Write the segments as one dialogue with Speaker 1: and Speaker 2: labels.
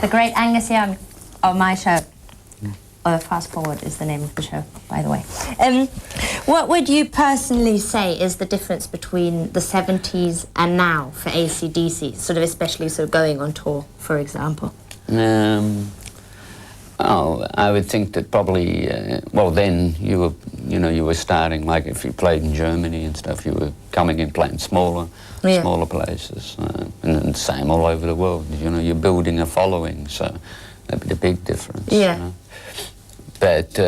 Speaker 1: The great Angus Young on my show. Fast Forward is the name of the show, by the way. What would you personally say is the difference between the 70s and now for AC/DC, sort of especially sort of going on tour, for example?
Speaker 2: Oh, I would think that probably, well, then you were starting, like if you played in Germany and stuff, you were coming in playing smaller places, and then the same all over the world. You're building a following, so that'd be the big difference.
Speaker 1: Yeah.
Speaker 2: But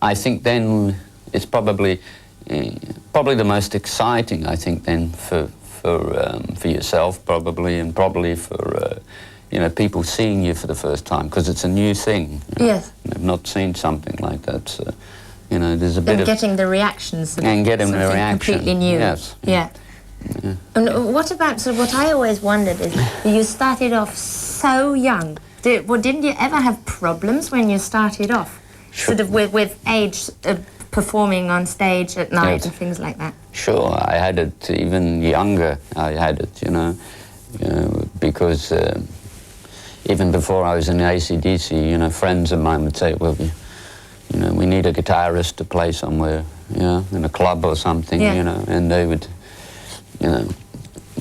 Speaker 2: I think then it's probably the most exciting. I think then for yourself probably, and probably for people seeing you for the first time, because it's a new thing.
Speaker 1: Yes.
Speaker 2: They've not seen something like that. So, there's a bit of
Speaker 1: getting the reactions.
Speaker 2: And getting the reaction.
Speaker 1: Completely new.
Speaker 2: Yes.
Speaker 1: Yeah. And what about what I always wondered is you started off so young. Didn't you ever have problems when you started off?
Speaker 2: Sure.
Speaker 1: Sort of with age, performing on stage at night and things like that.
Speaker 2: Sure, I had it even younger. I had it, because even before I was in AC/DC, friends of mine would say, well, we need a guitarist to play somewhere, in a club or something, and they would,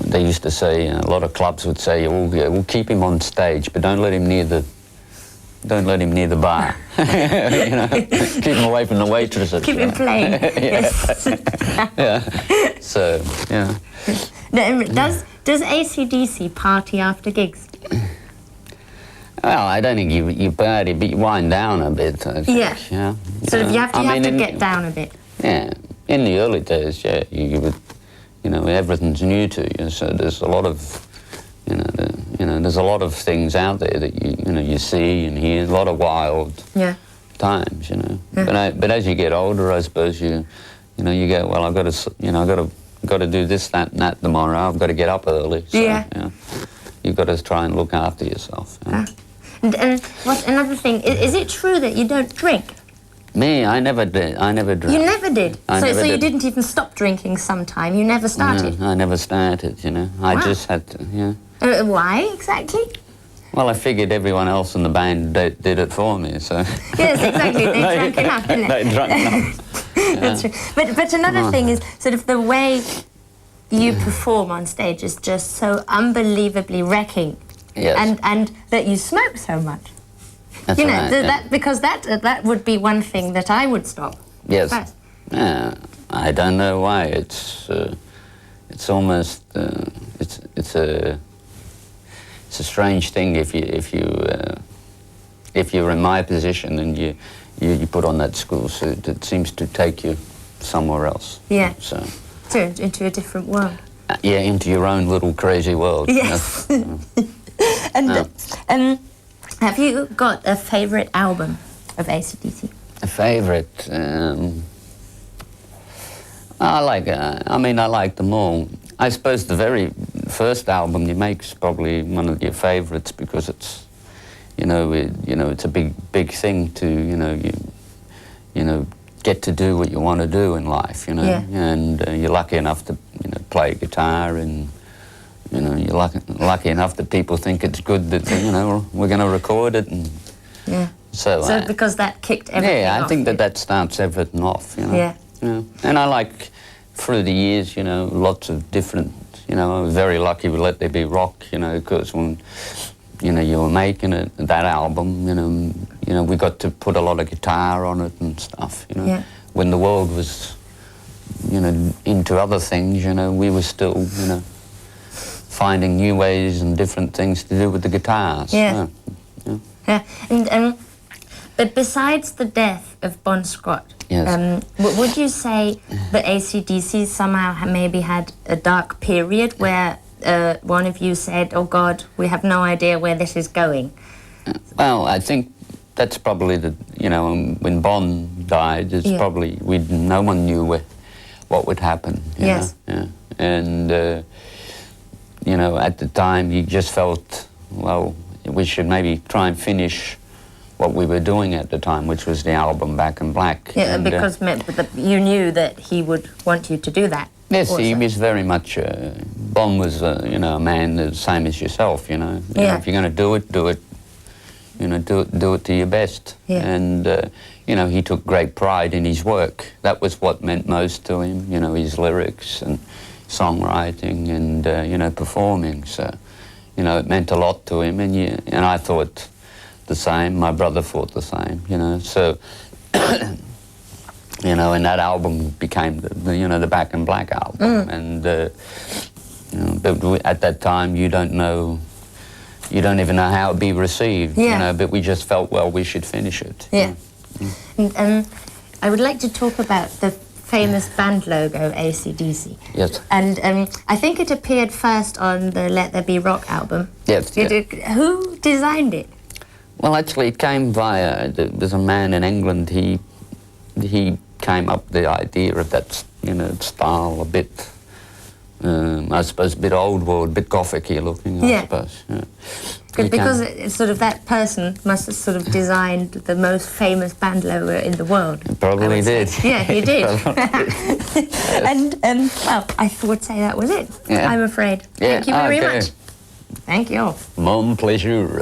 Speaker 2: they used to say, a lot of clubs would say, we'll keep him on stage, but don't let him near the bar. Keep him away from the waitresses.
Speaker 1: Keep him playing. Yes.
Speaker 2: Yeah. So, yeah.
Speaker 1: Does AC/DC party after gigs?
Speaker 2: Well, I don't think you party, but you wind down a bit, I think.
Speaker 1: Yeah. So you have to get down a bit.
Speaker 2: Yeah. In the early days, you would, everything's new to you, so there's a lot of, there's a lot of things out there that you see and hear, a lot of wild times, Yeah. But as you get older, I suppose you go, well, I've got to do this, that, and that tomorrow. I've got to get up early. So, you've got to try and look after yourself.
Speaker 1: And what's another thing? Is it true that you don't drink?
Speaker 2: Me, I never did. I never drank.
Speaker 1: You never did? So you
Speaker 2: did.
Speaker 1: didn't even stop drinking sometime? You never started?
Speaker 2: No, I never started, I just had to,
Speaker 1: why, exactly?
Speaker 2: Well, I figured everyone else in the band did it for me, so...
Speaker 1: Yes, exactly. They drank enough, didn't
Speaker 2: They drank enough.
Speaker 1: That's true. But another thing is sort of the way you perform on stage is just so unbelievably wrecking.
Speaker 2: Yes.
Speaker 1: And that you smoke so much.
Speaker 2: That's right,
Speaker 1: because that would be one thing that I would stop.
Speaker 2: Yes. I don't know why. It's almost it's a strange thing if you're in my position and you put on that school suit. It seems to take you somewhere else.
Speaker 1: Yeah.
Speaker 2: So
Speaker 1: into a different world.
Speaker 2: Into your own little crazy world.
Speaker 1: Yes. And have you got a favourite album of AC/DC?
Speaker 2: A favourite? I like them all. I suppose the very first album you make is probably one of your favourites because it's, it's a big thing to, get to do what you want to do in life, and you're lucky enough to, play guitar and. You're lucky enough that people think it's good that, we're going to record it. And so
Speaker 1: because that kicked everything off.
Speaker 2: I think that starts everything off, Yeah. And I like, through the years, lots of different, I was very lucky with Let There Be Rock, because when, you were making that album, we got to put a lot of guitar on it and stuff, When the world was, into other things, we were still, finding new ways and different things to do with the guitars.
Speaker 1: Yeah. And but besides the death of Bon Scott, would you say that AC/DC somehow maybe had a dark period where one of you said, "Oh God, we have no idea where this is going"?
Speaker 2: Well, I think that's probably when Bon died, it's probably no one knew what would happen.
Speaker 1: Yes.
Speaker 2: And. At the time, you just felt, well, we should maybe try and finish what we were doing at the time, which was the album Back in Black.
Speaker 1: Yeah, and, because you knew that he would want you to do that.
Speaker 2: Yes,
Speaker 1: also.
Speaker 2: He was very much, Bon was, a man the same as yourself, If you're going to do it, You know, do it to your best.
Speaker 1: Yeah.
Speaker 2: And, you know, he took great pride in his work. That was what meant most to him, you know, his lyrics and songwriting and, you know, performing. So, you know, it meant a lot to him, and I thought the same. My brother thought the same, you know. So, you know, and that album became the you know, the Back in Black album. And, you know, but at that time, you don't even know how it'd be received, you know, but we just felt, well, we should finish it.
Speaker 1: Yeah. And I would like to talk about the famous band logo, AC/DC.
Speaker 2: Yes.
Speaker 1: And I think it appeared first on the Let There Be Rock album.
Speaker 2: Yes.
Speaker 1: Who designed it?
Speaker 2: Well, actually, it came via, there's a man in England, he came up with the idea of that, you know, style, a bit, I suppose, a bit old world, a bit gothic-y looking, I suppose. Yeah.
Speaker 1: Because it's sort of that person must have sort of designed the most famous band logo in the world.
Speaker 2: He probably did.
Speaker 1: Yeah, he did. And, well, I would say that was it. Yeah. I'm afraid.
Speaker 2: Yeah.
Speaker 1: Thank you very much. Thank you.
Speaker 2: Mon plaisir.